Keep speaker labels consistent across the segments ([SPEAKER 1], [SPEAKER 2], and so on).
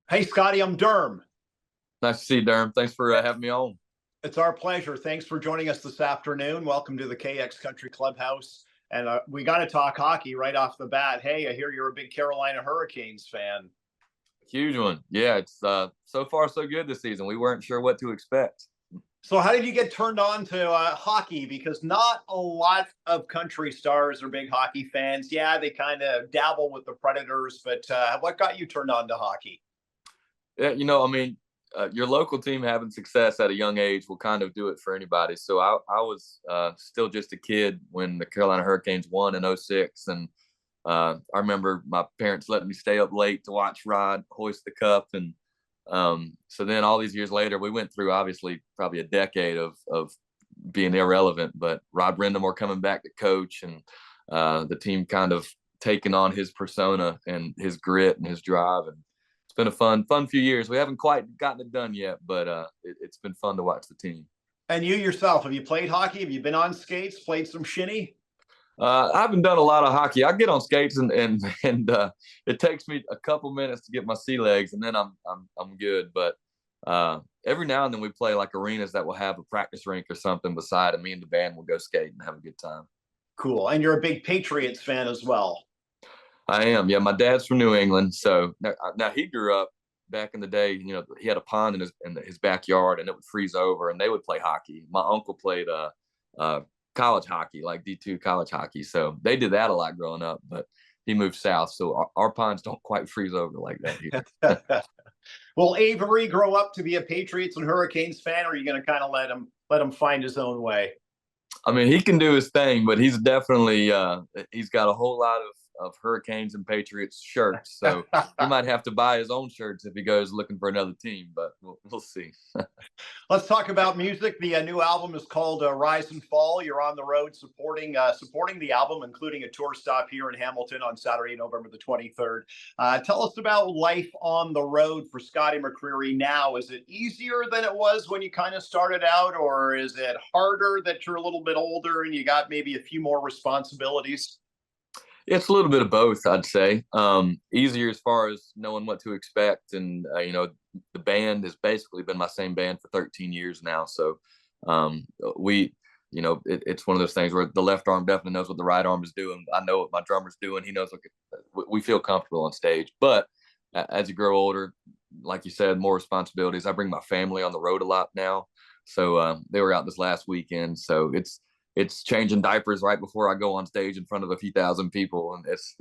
[SPEAKER 1] Hey, Scotty, I'm Derm.
[SPEAKER 2] Nice to see you, Derm. Thanks for having me on.
[SPEAKER 1] It's our pleasure. Thanks for joining us this afternoon. Welcome to the KX Country Clubhouse. And we got to talk hockey right off the bat. Hey, I hear you're a big Carolina Hurricanes fan.
[SPEAKER 2] Huge one. Yeah, it's so far so good this season. We weren't sure what to expect.
[SPEAKER 1] So, how did you get turned on to hockey? Because not a lot of country stars are big hockey fans. Yeah, they kind of dabble with the Predators, but what got you turned on to hockey?
[SPEAKER 2] Yeah, your local team having success at a young age will kind of do it for anybody. So I was still just a kid when the Carolina Hurricanes won in '06, and I remember my parents letting me stay up late to watch Rod hoist the cup. And so then all these years later, we went through obviously probably a decade of being irrelevant, but Rod Brindamore coming back to coach, and the team kind of taking on his persona and his grit and his drive. And it's been a fun few years. We haven't quite gotten it done yet, but it's been fun to watch the team.
[SPEAKER 1] And you yourself, have you played hockey? Have you been on skates, played some shinny?
[SPEAKER 2] I haven't done a lot of hockey. I get on skates and it takes me a couple minutes to get my sea legs, and then I'm good. But every now and then we play like arenas that will have a practice rink or something beside, and me and the band will go skate and have a good time.
[SPEAKER 1] Cool. And you're a big Patriots fan as well.
[SPEAKER 2] I am. Yeah, my dad's from New England, so now he grew up back in the day. He had a pond in his backyard, and it would freeze over, and they would play hockey. My uncle played college hockey, like D2 college hockey. So they did that a lot growing up, but he moved south. So our ponds don't quite freeze over like that here.
[SPEAKER 1] Will Avery grow up to be a Patriots and Hurricanes fan, or are you going to kind of let him find his own way?
[SPEAKER 2] I mean, he can do his thing, but he's definitely he's got a whole lot of Hurricanes and Patriots shirts. So he might have to buy his own shirts if he goes looking for another team, but we'll see.
[SPEAKER 1] Let's talk about music. The new album is called Rise and Fall. You're on the road supporting the album, including a tour stop here in Hamilton on Saturday, November the 23rd. Tell us about life on the road for Scotty McCreery now. Is it easier than it was when you kind of started out, or is it harder that you're a little bit older and you got maybe a few more responsibilities?
[SPEAKER 2] It's a little bit of both, I'd say. Easier as far as knowing what to expect, and the band has basically been my same band for 13 years now. So it's one of those things where the left arm definitely knows what the right arm is doing. I know what my drummer's doing. He knows we feel comfortable on stage. But as you grow older, like you said, more responsibilities. I bring my family on the road a lot now. So they were out this last weekend. So it's changing diapers right before I go on stage in front of a few thousand people, and it's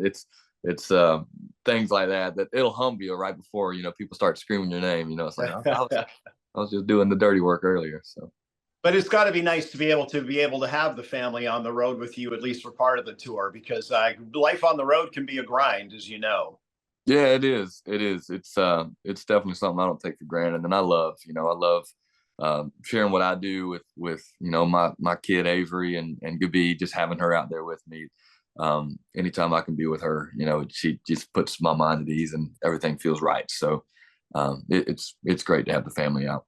[SPEAKER 2] things like that it'll humble you right before people start screaming your name. It's like I was just doing the dirty work earlier. So,
[SPEAKER 1] but it's got to be nice to be able to have the family on the road with you, at least for part of the tour, because life on the road can be a grind, as you know.
[SPEAKER 2] Yeah, it is. It is. It's definitely something I don't take for granted, and I love sharing what I do with my kid Avery and Gabi, just having her out there with me. Anytime I can be with her, she just puts my mind at ease and everything feels right. So it's great to have the family out.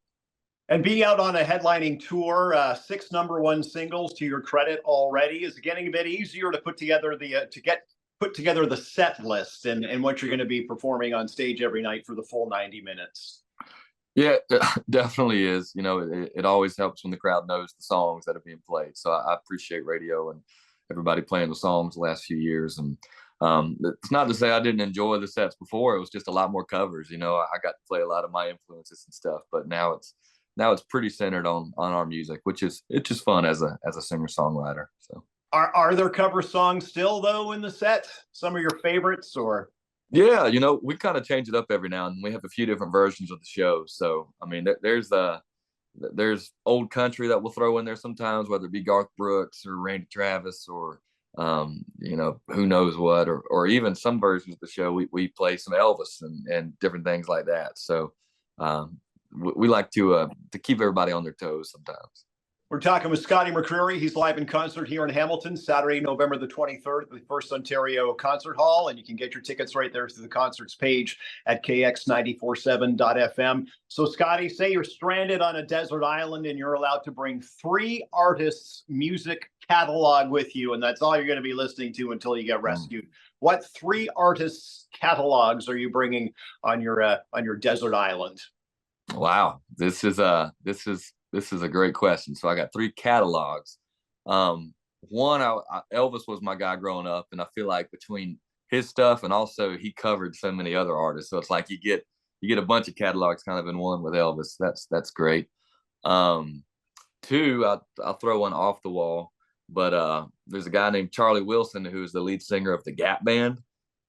[SPEAKER 1] And being out on a headlining tour, 6 #1 singles to your credit already. Is it getting a bit easier to put together the set list and what you're going to be performing on stage every night for the full 90 minutes?
[SPEAKER 2] Yeah, it definitely is. It always helps when the crowd knows the songs that are being played. So I appreciate radio and everybody playing the songs the last few years. And it's not to say I didn't enjoy the sets before. It was just a lot more covers. I got to play a lot of my influences and stuff. But now it's pretty centered on our music, which is it's just fun as a singer songwriter. So
[SPEAKER 1] are there cover songs still though in the set? Some of your favorites, or?
[SPEAKER 2] Yeah, we kind of change it up every now and then. We have a few different versions of the show. So, I mean, there's old country that we'll throw in there sometimes, whether it be Garth Brooks or Randy Travis or, who knows what, or even some versions of the show, we play some Elvis and different things like that. So we like to keep everybody on their toes sometimes.
[SPEAKER 1] We're talking with Scotty McCreery. He's live in concert here in Hamilton, Saturday, November the 23rd at the First Ontario Concert Hall. And you can get your tickets right there through the concerts page at kx947.fm. So, Scotty, say you're stranded on a desert island and you're allowed to bring 3 artists' music catalog with you. And that's all you're going to be listening to until you get rescued. What 3 artists' catalogs are you bringing on your desert island?
[SPEAKER 2] Wow, this is a great question. So I got 3 catalogs. One, Elvis was my guy growing up, and I feel like between his stuff and also he covered so many other artists, so it's like you get a bunch of catalogs kind of in one with Elvis. That's great. 2, I'll throw one off the wall, but there's a guy named Charlie Wilson who is the lead singer of the Gap Band.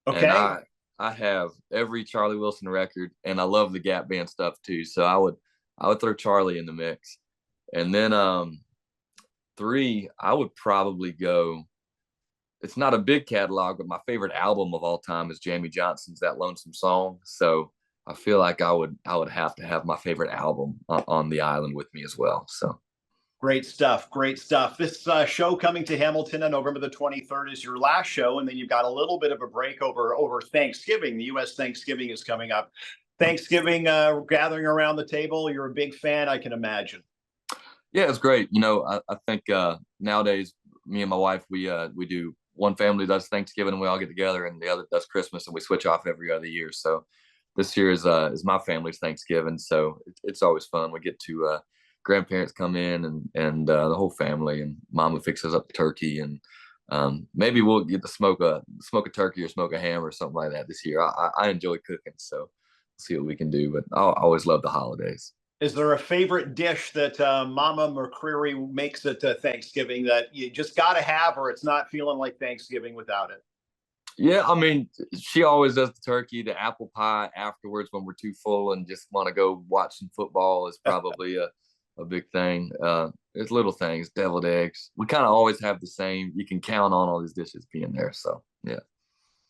[SPEAKER 1] Okay.
[SPEAKER 2] And I have every Charlie Wilson record, and I love the Gap Band stuff too. So I would throw Charlie in the mix. And then 3, I would probably go, it's not a big catalog, but my favorite album of all time is Jamie Johnson's That Lonesome Song. So I feel like I would have to have my favorite album on the island with me as well. So
[SPEAKER 1] great stuff. Great stuff. This show coming to Hamilton on November the 23rd is your last show, and then you've got a little bit of a break over Thanksgiving. The U.S. Thanksgiving is coming up. Thanksgiving, gathering around the table. You're a big fan, I can imagine.
[SPEAKER 2] Yeah, it's great. I think nowadays, me and my wife, we do, one family does Thanksgiving and we all get together, and the other does Christmas, and we switch off every other year. So this year is my family's Thanksgiving, so it's always fun. We get to grandparents come in and the whole family, and Mama fixes up the turkey, and maybe we'll get to smoke a turkey or smoke a ham or something like that this year. I enjoy cooking, so we'll see what we can do. But I always love the holidays.
[SPEAKER 1] Is there a favorite dish that Mama McCreery makes at Thanksgiving that you just got to have, or it's not feeling like Thanksgiving without it?
[SPEAKER 2] Yeah, I mean, she always does the turkey. The apple pie afterwards when we're too full and just want to go watch some football is probably a big thing. There's little things, deviled eggs. We kind of always have the same. You can count on all these dishes being there. So, yeah.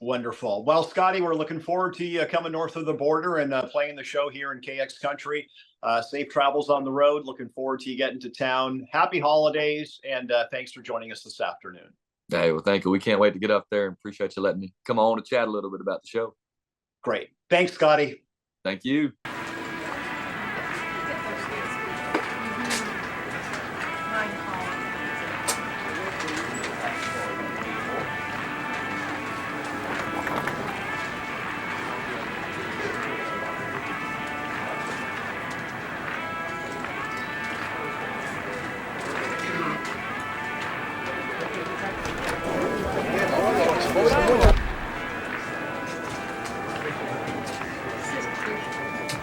[SPEAKER 1] Wonderful. Well, Scotty, we're looking forward to you coming north of the border and playing the show here in KX Country. Safe travels on the road. Looking forward to you getting to town. Happy holidays, and thanks for joining us this afternoon.
[SPEAKER 2] Hey, well, thank you. We can't wait to get up there, and appreciate you letting me come on to chat a little bit about the show.
[SPEAKER 1] Great. Thanks, Scotty.
[SPEAKER 2] Thank you.